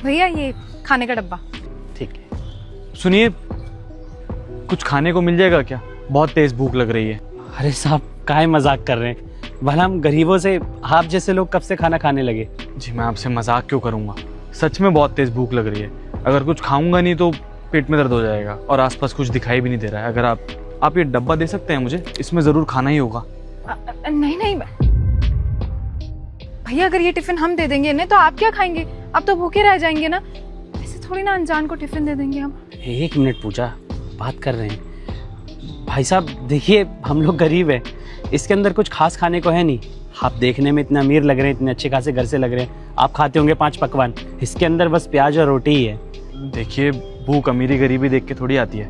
भैया ये खाने का डब्बा। ठीक है। सुनिए, कुछ खाने को मिल जाएगा क्या? बहुत तेज भूख लग रही है। अरे साहब, काहे मजाक कर रहे हैं? भला हम गरीबों से आप जैसे लोग कब से खाना खाने लगे? जी मैं आपसे मजाक क्यों करूँगा, सच में बहुत तेज भूख लग रही है। अगर कुछ खाऊंगा नहीं तो पेट में दर्द हो जाएगा और आसपास कुछ दिखाई भी नहीं दे रहा है। अगर आप ये डब्बा दे सकते हैं मुझे, इसमें ज़रूर खाना ही होगा। नहीं नहीं भैया, अगर ये टिफिन हम दे देंगे इन्हें तो आप क्या खाएंगे? आप तो भूखे रह जाएंगे ना। ऐसे थोड़ी ना अनजान को टिफिन दे देंगे हम। 1 मिनट पूजा, बात कर रहे हैं। भाई साहब देखिए, हम लोग गरीब हैं, इसके अंदर कुछ खास खाने को है नहीं। आप देखने में इतने अमीर लग रहे हैं, इतने अच्छे खासे घर से लग रहे हैं, आप खाते होंगे 5 पकवान, इसके अंदर बस प्याज और रोटी ही है। देखिए, भूख अमीरी गरीबी देख के थोड़ी आती है,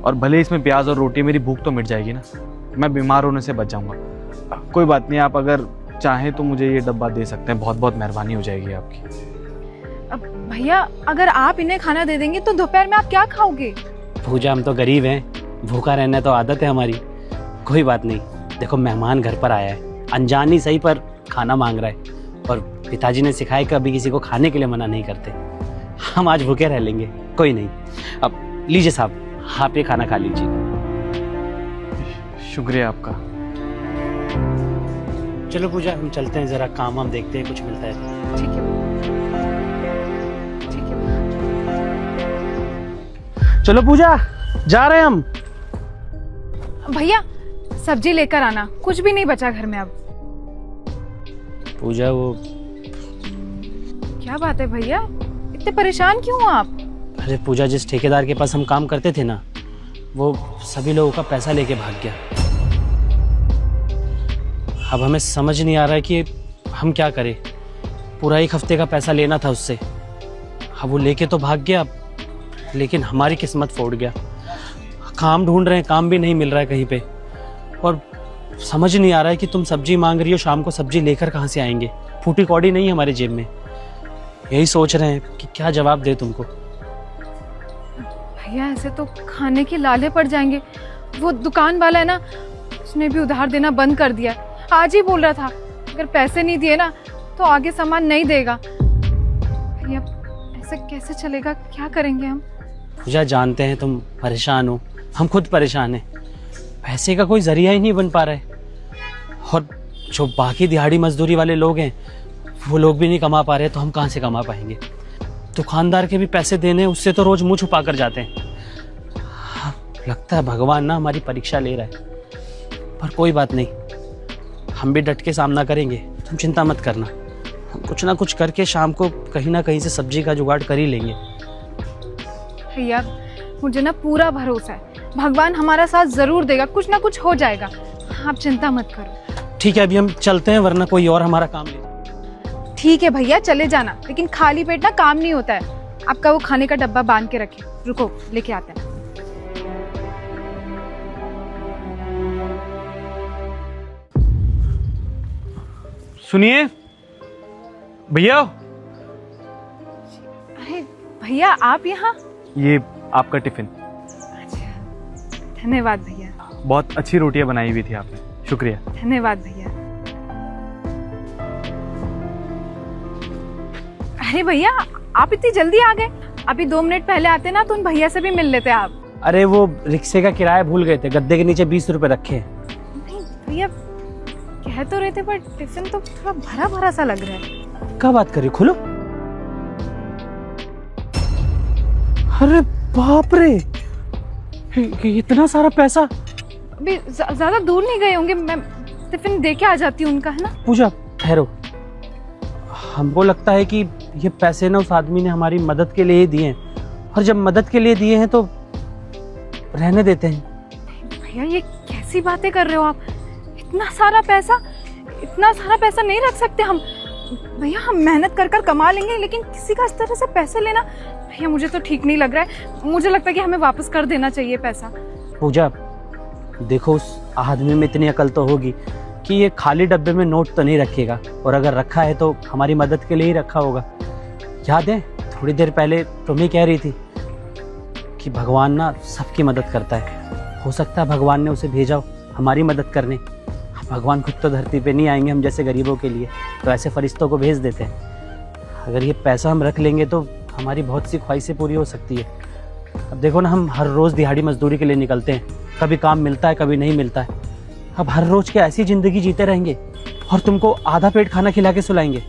और भले इसमें प्याज और रोटी, मेरी भूख तो मिट जाएगी ना, मैं बीमार होने से बच जाऊँगा। कोई बात नहीं, आप अगर चाहें तो मुझे ये डब्बा दे सकते हैं, बहुत बहुत मेहरबानी हो जाएगी आपकी। अब भैया, अगर आप इन्हें खाना दे देंगे तो दोपहर में आप क्या खाओगे? पूजा, हम तो गरीब हैं, भूखा रहना तो आदत है हमारी। कोई बात नहीं, देखो मेहमान घर पर आया है, अनजान ही सही पर खाना मांग रहा है, और पिताजी ने सिखाया कि कभी किसी को खाने के लिए मना नहीं करते। हम आज भूखे रह लेंगे, कोई नहीं। अब लीजिए साहब, आप ये खाना खा लीजिए। शुक्रिया आपका। चलो पूजा, हम चलते हैं, जरा काम हम देखते हैं, कुछ मिलता है। ठीक है ठीक है। चलो पूजा, जा रहे हैं हम। भैया सब्जी लेकर आना, कुछ भी नहीं बचा घर में अब। पूजा वो, क्या बात है भैया, इतने परेशान क्यों हो आप? अरे पूजा, जिस ठेकेदार के पास हम काम करते थे ना, वो सभी लोगों का पैसा लेके भाग गया। अब हमें समझ नहीं आ रहा है कि हम क्या करें। पूरा 1 हफ्ते का पैसा लेना था उससे, अब वो लेके तो भाग गया, लेकिन हमारी किस्मत फोड़ गया। काम ढूंढ रहे हैं, काम भी नहीं मिल रहा है कहीं पे, और समझ नहीं आ रहा है कि तुम सब्जी मांग रही हो, शाम को सब्जी लेकर कहाँ से आएंगे? फूटी कौड़ी नहीं हमारे जेब में। यही सोच रहे हैं कि क्या जवाब दे तुमको। भैया ऐसे तो खाने के लाले पड़ जाएंगे। वो दुकान वाला है ना, उसने भी उधार देना बंद कर दिया। आज ही बोल रहा था अगर पैसे नहीं दिए ना तो आगे सामान नहीं देगा। भैया ऐसे कैसे चलेगा, क्या करेंगे हम? पूजा, जानते हैं तुम परेशान हो, हम खुद परेशान हैं। पैसे का कोई जरिया ही नहीं बन पा रहा है, और जो बाकी दिहाड़ी मजदूरी वाले लोग हैं वो लोग भी नहीं कमा पा रहे, तो हम कहाँ से कमा पाएंगे? दुकानदार के भी पैसे देने, उससे तो रोज मुंह छुपा कर जाते हैं। लगता है भगवान ना हमारी परीक्षा ले रहा है, पर कोई बात नहीं, हम भी डट के सामना करेंगे, तुम चिंता मत करना। हम कुछ ना कुछ करके शाम को कहीं ना कहीं से सब्जी का जुगाड़ कर ही लेंगे। भैया मुझे ना पूरा भरोसा है, भगवान हमारा साथ जरूर देगा, कुछ ना कुछ हो जाएगा, आप चिंता मत करो। ठीक है, अभी हम चलते हैं, वरना कोई और हमारा काम ले। ठीक है भैया, चले जाना, लेकिन खाली पेट ना काम नहीं होता है। आपका वो खाने का डब्बा बांध के रखे, रुको लेके आते हैं। सुनिए भैया। अरे भैया, आप यहाँ? ये आपका टिफिन। अच्छा, धन्यवाद भैया। बहुत अच्छी रोटियां बनाई हुई थी आपने, शुक्रिया। धन्यवाद भैया। अरे भैया, आप इतनी जल्दी आ गए? अभी 2 मिनट पहले आते ना तो उन भैया से भी मिल लेते आप। अरे वो रिक्शे का किराया भूल गए थे, गद्दे के नीचे 20 रुपए रखे। नहीं भैया, कह तो रहे थे पर टिफिन तो थोड़ा भरा भरा सा लग रहा है। क्या बात कर रही, खोलो। अरे बाप रे, इतना सारा पैसा। अभी ज्यादा दूर नहीं गए होंगे, मैं टिफिन दे के आ जाती हूँ उनका, है ना? पूजा ठहरो, हमको लगता है कि ये पैसे ना उस आदमी ने हमारी मदद के लिए ही दिए हैं, और जब मदद के लिए दिए हैं तो रहने देते हैं। भैया ये कैसी बातें कर रहे हो आप? इतना सारा पैसा नहीं रख सकते हम। भैया हम मेहनत कर कर कमा लेंगे, लेकिन किसी का इस तरह से पैसे लेना, भैया मुझे तो ठीक नहीं लग रहा है। मुझे लगता है कि हमें वापस कर देना चाहिए पैसा। पूजा देखो, उस आदमी में इतनी अकल तो होगी कि ये खाली डब्बे में नोट तो नहीं रखेगा, और अगर रखा है तो हमारी मदद के लिए ही रखा होगा। याद है थोड़ी देर पहले तुम ही कह रही थी कि भगवान ना सबकी मदद करता है, हो सकता है भगवान ने उसे भेजा हमारी मदद करने। भगवान खुद तो धरती पे नहीं आएंगे हम जैसे गरीबों के लिए, तो ऐसे फरिश्तों को भेज देते हैं। अगर ये पैसा हम रख लेंगे तो हमारी बहुत सी ख्वाहिशें पूरी हो सकती है। अब देखो ना, हम हर रोज़ दिहाड़ी मजदूरी के लिए निकलते हैं, कभी काम मिलता है कभी नहीं मिलता है। अब हर रोज़ क्या ऐसी ज़िंदगी जीते रहेंगे और तुमको आधा पेट खाना खिला के सुलाएंगे?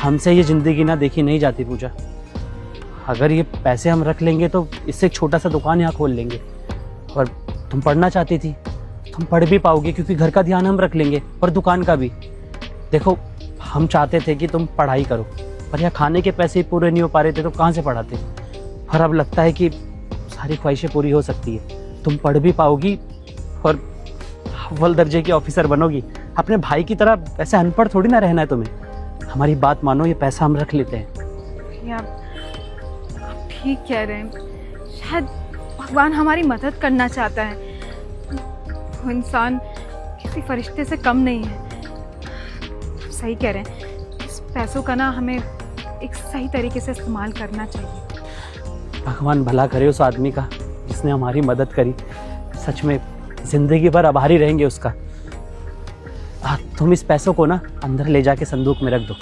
हमसे ये ज़िंदगी ना देखी नहीं जाती पूजा। अगर ये पैसे हम रख लेंगे तो इससे एक छोटा सा दुकान यहाँ खोल लेंगे। और तुम पढ़ना चाहती थी, तुम पढ़ भी पाओगे क्योंकि घर का ध्यान हम रख लेंगे और दुकान का भी। देखो, हम चाहते थे कि तुम पढ़ाई करो, पर यहाँ खाने के पैसे ही पूरे नहीं हो पा रहे थे तो कहाँ से पढ़ाते। और अब लगता है कि सारी ख्वाहिशें पूरी हो सकती है। तुम पढ़ भी पाओगी और अव्वल दर्जे की ऑफिसर बनोगी। अपने भाई की तरह ऐसे अनपढ़ थोड़ी ना रहना है तुम्हें। हमारी बात मानो, ये पैसा हम रख लेते हैं। भैया आप ठीक कह रहे हैं, शायद भगवान हमारी मदद करना चाहता है। वो इंसान किसी फरिश्ते से कम नहीं है। सही कह रहे हैं, इस पैसों का ना हमें एक सही तरीके से इस्तेमाल करना चाहिए। भगवान भला करे उस आदमी का जिसने हमारी मदद करी। सच में जिंदगी भर आभारी रहेंगे उसका। तुम इस पैसों को ना अंदर ले जाके संदूक में रख दो।